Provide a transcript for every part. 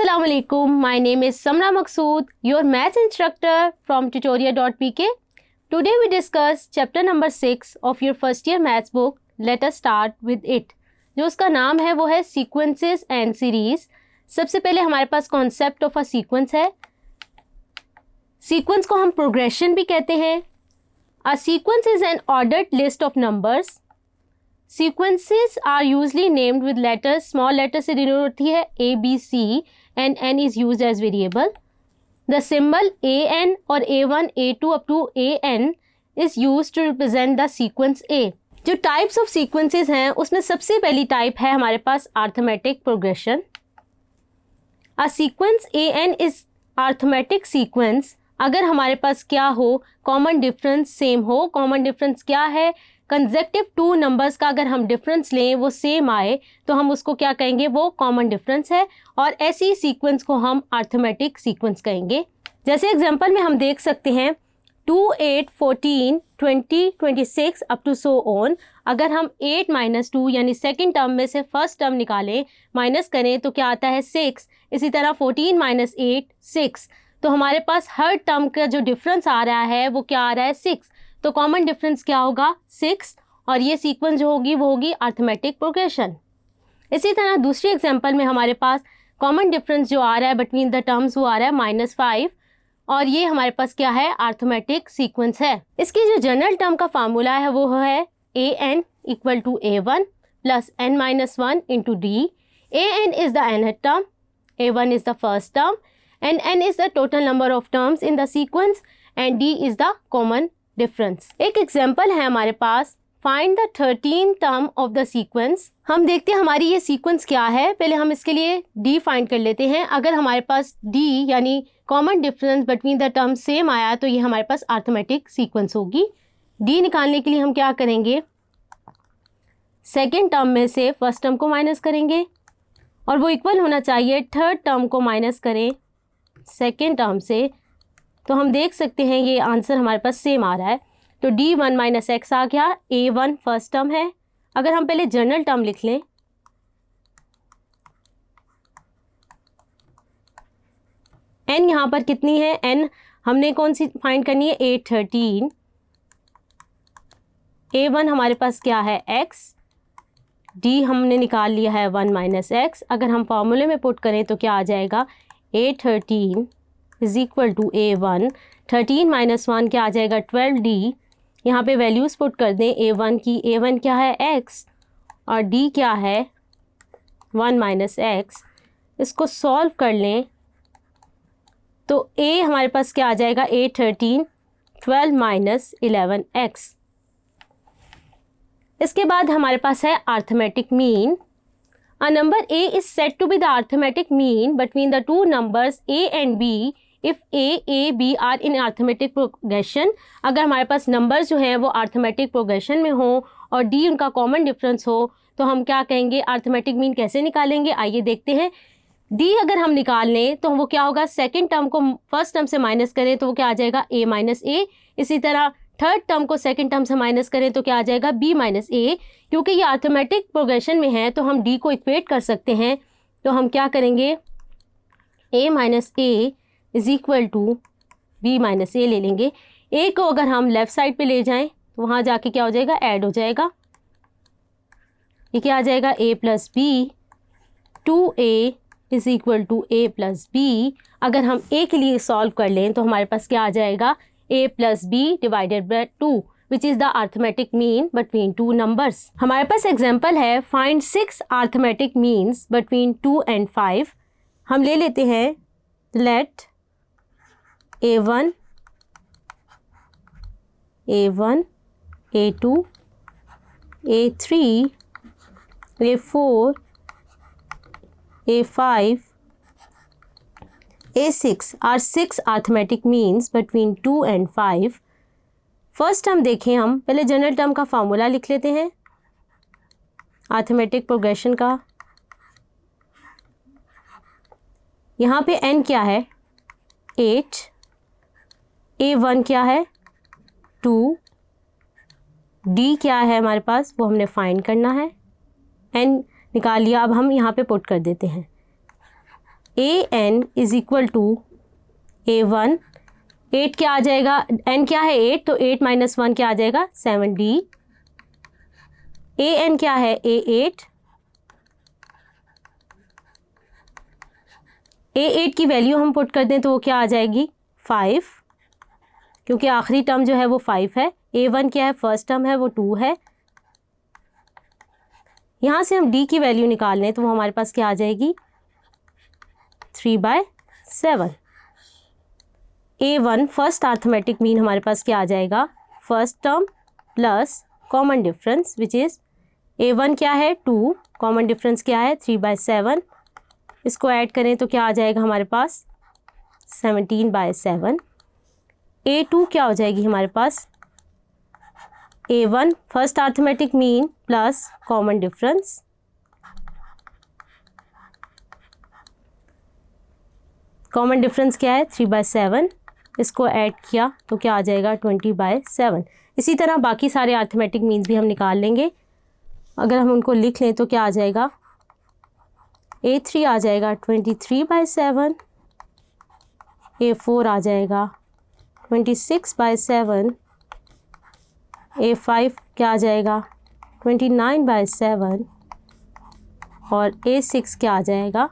Assalamualaikum. My name is Samra Maqsood, your maths instructor from tutorial.pk. Today we discuss chapter number 6 of your first year maths book. Let us start with it. जो उसका नाम है वो है Sequences and Series. सबसे पहले हमारे पास concept of a sequence है. सीक्वेंस को हम प्रोग्रेशन भी कहते हैं. A sequence is an ordered list of numbers. Sequences are usually named with letters. Small letters से डिनोट होती है A, B, C and N is used as variable. The symbol AN और A1, A2 up to AN is used to represent the sequence A. जो types of sequences हैं उसमें सबसे पहली type है हमारे पास arithmetic progression. A sequence AN is arithmetic sequence. अगर हमारे पास क्या हो, common difference same हो. common difference क्या है? कंसेक्टिव टू नंबर्स का अगर हम डिफरेंस लें वो सेम आए तो हम उसको क्या कहेंगे, वो कॉमन डिफरेंस है. और ऐसी सीक्वेंस को हम अर्थमेटिक सीक्वेंस कहेंगे. जैसे एग्जांपल में हम देख सकते हैं 2, 8, 14, 20, 26 अप टू सो ऑन. अगर हम 8 - 2 यानी सेकेंड टर्म में से फर्स्ट टर्म निकालें, माइनस करें तो क्या आता है 6. इसी तरह 14 - 8 6. तो हमारे पास हर टर्म का जो डिफरेंस आ रहा है वो क्या आ रहा है 6. तो कॉमन डिफरेंस क्या होगा 6. और ये सीक्वेंस जो होगी वो होगी अर्थमेटिक प्रोग्रेशन. इसी तरह दूसरी एग्जांपल में हमारे पास कॉमन डिफरेंस जो आ रहा है बिटवीन द टर्म्स वो आ रहा है -5 और ये हमारे पास क्या है अर्थमेटिक सीक्वेंस है. इसकी जो जनरल टर्म का फार्मूला है वो है an equal to a1 plus n-1 into d. an is the nth term, a1 is the first term and n is the total number of terms in the sequence and d is the common difference. एक example है हमारे पास, find the 13th term of the sequence. हम देखते हैं हमारी ये sequence क्या है. पहले हम इसके लिए d फाइंड कर लेते हैं. अगर हमारे पास d यानी common difference between the term same आया तो ये हमारे पास अर्थमेटिक सीक्वेंस होगी. d निकालने के लिए हम क्या करेंगे, सेकेंड टर्म में से फर्स्ट टर्म को माइनस करेंगे और वो इक्वल होना चाहिए थर्ड टर्म को माइनस करें सेकेंड टर्म से. तो हम देख सकते हैं ये आंसर हमारे पास सेम आ रहा है. तो d1 - x आ गया. a1 फर्स्ट टर्म है. अगर हम पहले जनरल टर्म लिख लें, n यहाँ पर कितनी है, n हमने कौन सी फाइंड करनी है 8, 13. a1 हमारे पास क्या है x. d हमने निकाल लिया है 1 - x. अगर हम फॉर्मूले में पुट करें तो क्या आ जाएगा 8, 13 इज इक्वल टू a1. 13 - 1 क्या आ जाएगा 12d. यहाँ पे वैल्यूज़ पुट कर दें a1 की. a1 क्या है x और d क्या है 1 - x. इसको सॉल्व कर लें तो a हमारे पास क्या आ जाएगा 8, 13 12 - 11x. इसके बाद हमारे पास है arithmetic mean. A number a is said to be the arithmetic mean between the two numbers a and b if a, b are in arithmetic progression. अगर हमारे पास नंबर्स जो हैं वो arithmetic progression में हो और d उनका कॉमन डिफरेंस हो तो हम क्या कहेंगे, अर्थमेटिक मीन कैसे निकालेंगे, आइए देखते हैं. d अगर हम निकाल लें तो वो क्या होगा, सेकेंड टर्म को फर्स्ट टर्म से माइनस करें तो वो क्या आ जाएगा a - a. इसी तरह थर्ड टर्म को सेकंड टर्म से माइनस करें तो क्या आ जाएगा b - a. क्योंकि ये अर्थमेटिक प्रोग्रेशन में है तो हम d को इक्वेट कर सकते हैं. तो हम क्या करेंगे a - a is equal to b - a ले लेंगे. a को अगर हम लेफ़्ट साइड पे ले जाएं तो वहाँ जाके क्या हो जाएगा, ऐड हो जाएगा. ये क्या आ जाएगा a + b. 2a is equal to a + b. अगर हम a के लिए सॉल्व कर लें तो हमारे पास क्या आ जाएगा a + b divided by 2 which is the arithmetic mean between two numbers. हमारे पास एग्जाम्पल है find 6 arithmetic means between 2 and 5. हम ले लेते हैं let a1, a1, a2, a3, a4, a5, a6 are 6 arithmetic means between 2 and 5. First term देखें, हम पहले general term का फार्मूला लिख लेते हैं अर्थमेटिक प्रोग्रेशन का. यहाँ पे n क्या है 8, a1 क्या है 2, d क्या है हमारे पास वो हमने फाइंड करना है. n निकाल लिया. अब हम यहाँ पे पुट कर देते हैं an is equal to a1, 8 क्या आ जाएगा, n क्या है 8, तो 8 माइनस 1 क्या आ जाएगा 7d, an क्या है a8, a8 की वैल्यू हम पुट कर दें तो वो क्या आ जाएगी 5, क्योंकि आखिरी टर्म जो है वो 5 है। a1 क्या है, फर्स्ट टर्म है वो 2 है। यहाँ से हम d की वैल्यू निकाल लें तो वो हमारे पास क्या आ जाएगी 3/7। a1 फर्स्ट अर्थमेटिक मीन हमारे पास क्या आ जाएगा, first term plus common difference which is a1 क्या है 2, कॉमन डिफरेंस क्या है 3/7, इसको ऐड करें तो क्या आ जाएगा हमारे पास 17/7। a2 क्या हो जाएगी हमारे पास, a1 first arithmetic mean plus common difference, common difference क्या है 3/7, इसको ऐड किया तो क्या आ जाएगा 20/7। इसी तरह बाकी सारे अर्थमेटिक मीन्स भी हम निकाल लेंगे। अगर हम उनको लिख लें तो क्या आ जाएगा, a3 आ जाएगा 23/7, a4 आ जाएगा 26/7, a5 क्या आ जाएगा 29/7 और a6 क्या आ जाएगा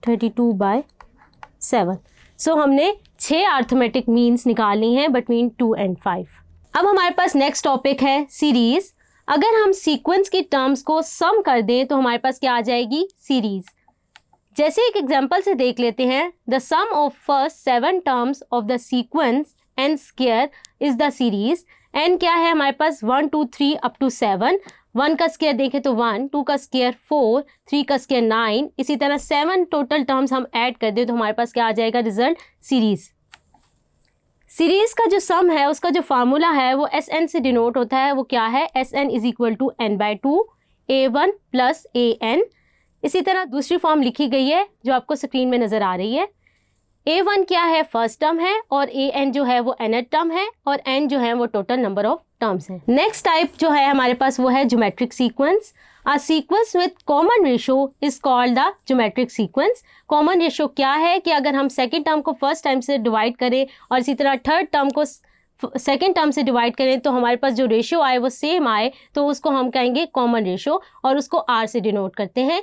32/7। सो हमने 6 अर्थमेटिक मीन्स निकालनी है बिटवीन 2 and 5। अब हमारे पास नेक्स्ट टॉपिक है सीरीज। अगर हम सीक्वेंस की टर्म्स को सम कर दें तो हमारे पास क्या आ जाएगी सीरीज। जैसे एक एग्जांपल से देख लेते हैं, the sum of first 7 terms of the sequence n square is the series. n क्या है हमारे पास 1 2 3 अप टू 7, 1 का स्क्वायर देखें तो 1, 2 का स्क्वायर 4, 3 का स्क्वायर 9, इसी तरह 7 टोटल टर्म्स हम ऐड कर दें तो हमारे पास क्या आ जाएगा रिजल्ट सीरीज। सीरीज का जो सम है उसका जो फार्मूला है वो Sn से डिनोट होता है, वो क्या है Sn is equal to n/2 a1 plus an। इसी तरह दूसरी फॉर्म लिखी गई है जो आपको स्क्रीन में नज़र आ रही है। a1 क्या है फर्स्ट टर्म है और an जो है वो nth टर्म है और n जो है वो टोटल नंबर ऑफ टर्म्स है। नेक्स्ट टाइप जो है हमारे पास वो है geometric sequence. A sequence with common ratio is called the geometric sequence. Common ratio क्या है कि अगर हम सेकेंड टर्म को फर्स्ट टाइम से डिवाइड करें और इसी तरह थर्ड टर्म को सेकेंड टर्म से डिवाइड करें तो हमारे पास जो रेशो आए वो सेम आए तो उसको हम कहेंगे कॉमन रेशो और उसको r से डिनोट करते हैं।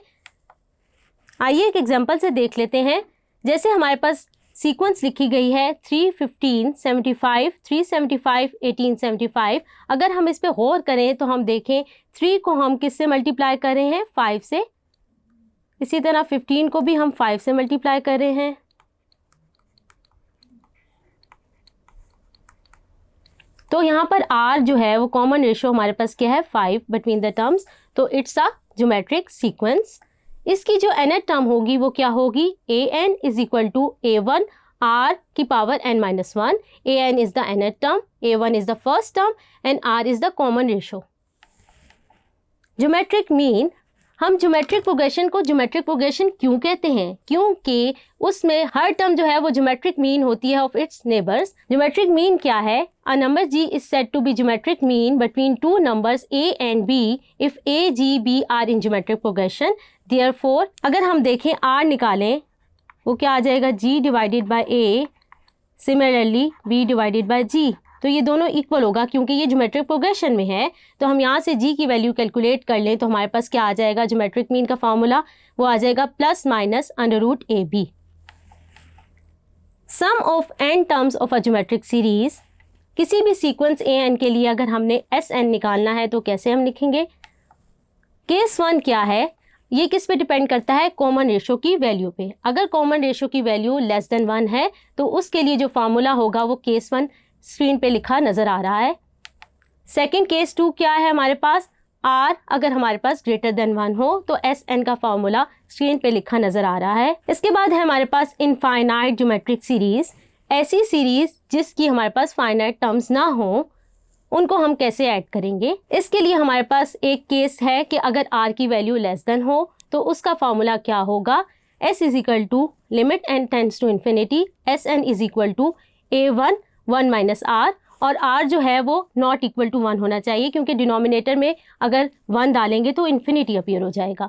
आइए एक एग्जांपल से देख लेते हैं। जैसे हमारे पास सीक्वेंस लिखी गई है 3 15 75 375 1875। अगर हम इस पे गौर करें तो हम देखें 3 को हम किससे मल्टीप्लाई कर रहे हैं 5 से, इसी तरह 15 को भी हम 5 से मल्टीप्लाई कर रहे हैं। तो यहाँ पर r जो है वो कॉमन रेशो हमारे पास क्या है 5 बिटवीन द टर्म्स, तो इट्स अ ज्योमेट्रिक सीक्वेंस। इसकी जो nth टर्म होगी वो क्या होगी an is equal to a1 r की power n-1। an is the nth term, a1 is the first term and r is the common ratio. Geometric mean, हम geometric progression को geometric progression क्यों कहते हैं, क्योंकि उसमें हर टर्म जो है वो ज्योमेट्रिक मीन होती है of its neighbours. Geometric mean क्या है, a number g is said to be geometric mean between two numbers a and b if a g b are in geometric progression. Therefore अगर हम देखें r निकालें वो क्या आ जाएगा g divided by a, similarly b divided by g, तो ये दोनों इक्वल होगा क्योंकि ये ज्योमेट्रिक प्रोग्रेशन में है। तो हम यहाँ से g की वैल्यू कैलकुलेट कर लें तो हमारे पास क्या आ जाएगा ज्योमेट्रिक मीन का फॉर्मूला, वो आ जाएगा plus minus √ab। Sum of n terms of a geometric series. किसी भी सीक्वेंस an के लिए अगर हमने Sn निकालना है तो कैसे हम लिखेंगे। केस 1 क्या है, ये किस पे डिपेंड करता है कॉमन रेशो की वैल्यू पे। अगर कॉमन रेशो की वैल्यू लेस देन 1 है तो उसके लिए जो फार्मूला होगा वो केस 1 स्क्रीन पे लिखा नज़र आ रहा है। सेकंड केस 2 क्या है हमारे पास, r अगर हमारे पास ग्रेटर देन 1 हो तो Sn का फार्मूला स्क्रीन पे लिखा नज़र आ रहा है। इसके बाद है हमारे पास इनफाइनाइट ज्योमेट्रिक सीरीज। ऐसी सीरीज जिसकी हमारे पास फाइनाइट टर्म्स ना हो उनको हम कैसे ऐड करेंगे। इसके लिए हमारे पास एक केस है कि अगर r की वैल्यू लेस देन हो तो उसका फार्मूला क्या होगा, s is equal to limit n tends to infinity Sn is equal to a1 1 minus r, और r जो है वो नॉट इक्वल टू 1 होना चाहिए क्योंकि डिनोमिनेटर में अगर 1 डालेंगे तो इन्फिनिटी अपीयर हो जाएगा।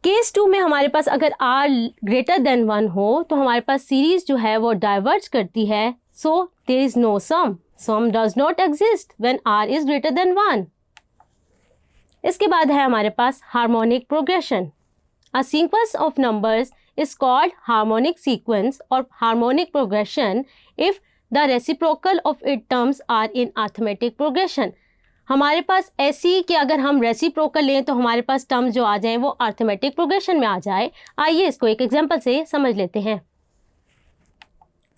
केस 2 में हमारे पास अगर r ग्रेटर देन 1 हो तो हमारे पास सीरीज जो है वो डाइवर्ज करती है, so there is no sum, sum does not exist when r is greater than 1। इसके बाद है हमारे पास harmonic progression. A sequence of numbers is called harmonic sequence और harmonic progression if the reciprocal of it terms are in arithmetic progression. हमारे पास ऐसी कि अगर हम रेसिप्रोकल लें तो हमारे पास टर्म जो आ जाएं वो अरिथमेटिक प्रोग्रेशन में आ जाए। आइए इसको एक एग्जांपल से समझ लेते हैं।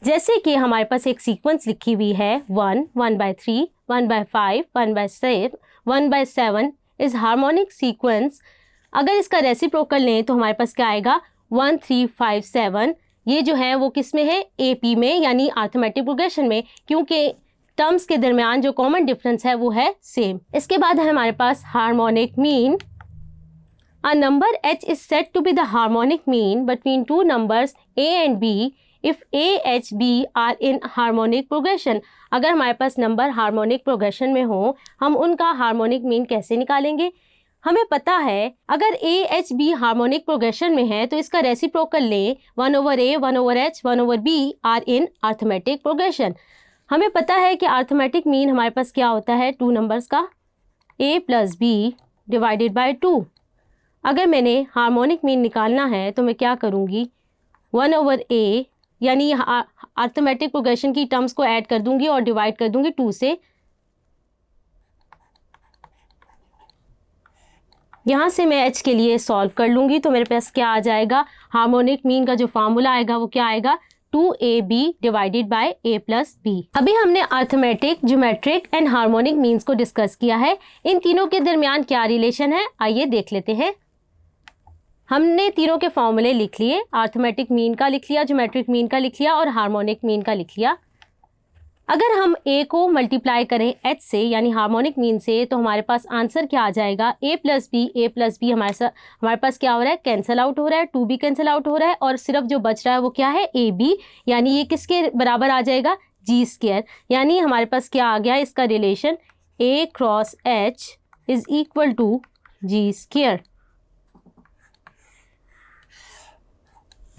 जैसे कि हमारे पास एक सीक्वेंस लिखी हुई है 1, 1/3, 1/5, 1/6, 1/7 इज हार्मोनिक सीक्वेंस। अगर इसका रेसिप्रोकल लें तो हमारे पास क्या आएगा 1, 3, 5, 7। ये जो है वो किस में है, AP में, यानी अरिथमेटिक प्रोग्रेशन में, क्योंकि टर्म्स के दरमियान जो कॉमन डिफरेंस है वो है सेम। इसके बाद है हमारे पास harmonic mean. A number h is said to be the harmonic mean between two numbers a and b if a, h, b are in harmonic progression. अगर हमारे पास नंबर हार्मोनिक प्रोग्रेशन में हो, हम उनका हार्मोनिक मीन कैसे निकालेंगे? हमें पता है अगर a, h, b harmonic progression में है तो इसका रेसिप्रोकल लें 1/a, 1/h, 1/b are in arithmetic progression. हमें पता है कि अरिथमेटिक मीन हमारे पास क्या होता है, टू नंबर्स का a + b डिवाइडेड बाय 2। अगर मैंने हार्मोनिक मीन निकालना है तो मैं क्या करूँगी, 1/a यानी अरिथमेटिक प्रोग्रेशन की टर्म्स को ऐड कर दूंगी और डिवाइड कर दूंगी 2 से। यहाँ से मैं h के लिए सॉल्व कर लूँगी तो मेरे पास क्या आ जाएगा, हार्मोनिक मीन का जो फार्मूला आएगा वो क्या आएगा, 2ab divided by a + b। अभी हमने arithmetic, geometric and harmonic means को डिस्कस किया है। इन तीनों के दरमियान क्या रिलेशन है, आइए देख लेते हैं। हमने तीनों के फॉर्मूले लिख लिए, अरिथमेटिक मीन का लिख लिया, ज्योमेट्रिक मीन का लिख लिया और हार्मोनिक मीन का लिख लिया। अगर हम a को मल्टीप्लाई करें h से यानी हार्मोनिक मीन से तो हमारे पास आंसर क्या आ जाएगा, a + b हमारे पास क्या हो रहा है, कैंसिल आउट हो रहा है, 2b कैंसिल आउट हो रहा है और सिर्फ जो बच रहा है वो क्या है, ab, यानी ये किसके बराबर आ जाएगा, g²। यानी हमारे पास क्या आ गया इसका relation, a × h is equal to g²।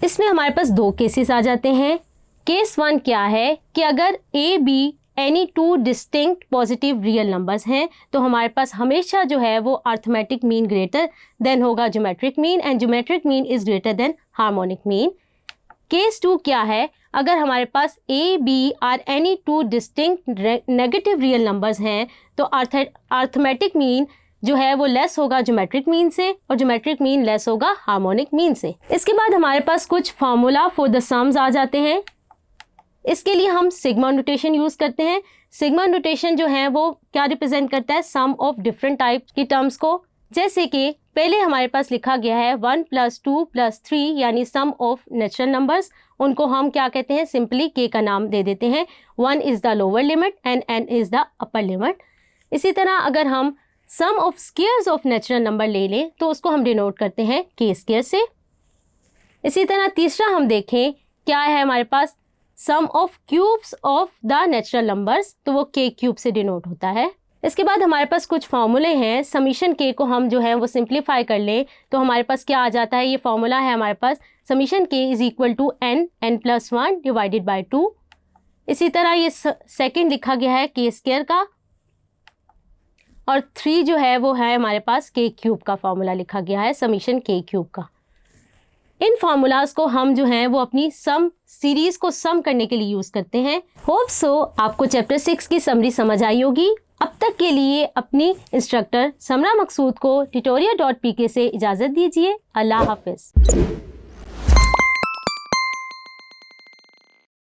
इसमें हमारे पास दो केसेस आ जाते हैं। केस 1 क्या है कि अगर a, b any 2 distinct positive real numbers हैं तो हमारे पास हमेशा जो है वो अरिथमेटिक मीन ग्रेटर देन होगा geometric mean and geometric mean is greater than harmonic mean. Case 2 क्या है, अगर हमारे पास a, b are any 2 distinct negative real numbers हैं तो अरिथमेटिक मीन जो है वो लेस होगा ज्योमेट्रिक मीन से और ज्योमेट्रिक मीन लेस होगा हार्मोनिक मीन से। इसके बाद हमारे पास कुछ फार्मूला फॉर द सम्स आ जाते हैं। इसके लिए हम सिग्मा नोटेशन यूज़ करते हैं। सिग्मा नोटेशन जो है वो क्या रिप्रेजेंट करता है, सम ऑफ डिफरेंट टाइप की टर्म्स को। जैसे कि पहले हमारे पास लिखा गया है 1 + 2 + 3 यानी सम ऑफ नेचुरल नंबर्स, उनको हम क्या कहते हैं, सिंपली k का नाम दे देते हैं। 1 is the lower limit and n is the upper limit. इसी तरह अगर हम sum of squares of natural number ले लें तो उसको हम डिनोट करते हैं k² से। इसी तरह तीसरा हम देखें क्या है हमारे पास, sum of cubes of the natural numbers, तो वो k³ से डिनोट होता है। इसके बाद हमारे पास कुछ फॉर्मूले हैं। समीशन k को हम जो है वो सिंप्लीफाई कर लें तो हमारे पास क्या आ जाता है, ये फॉर्मूला है हमारे पास, summation k is equal to n + 1 divided by 2। इसी तरह ये सेकंड लिखा गया है k² का और 3 जो है वो है हमारे पास k³ का फॉर्मूला लिखा गया है, समीशन k³ का। इन फार्मूलाज को हम जो हैं वो अपनी सम सीरीज को सम करने के लिए यूज़ करते हैं। होप सो आपको चैप्टर 6 की समरी समझ आई होगी। अब तक के लिए अपनी इंस्ट्रक्टर समरा मकसूद को tutorial.pk से इजाज़त दीजिए। अल्लाह हाफिज़।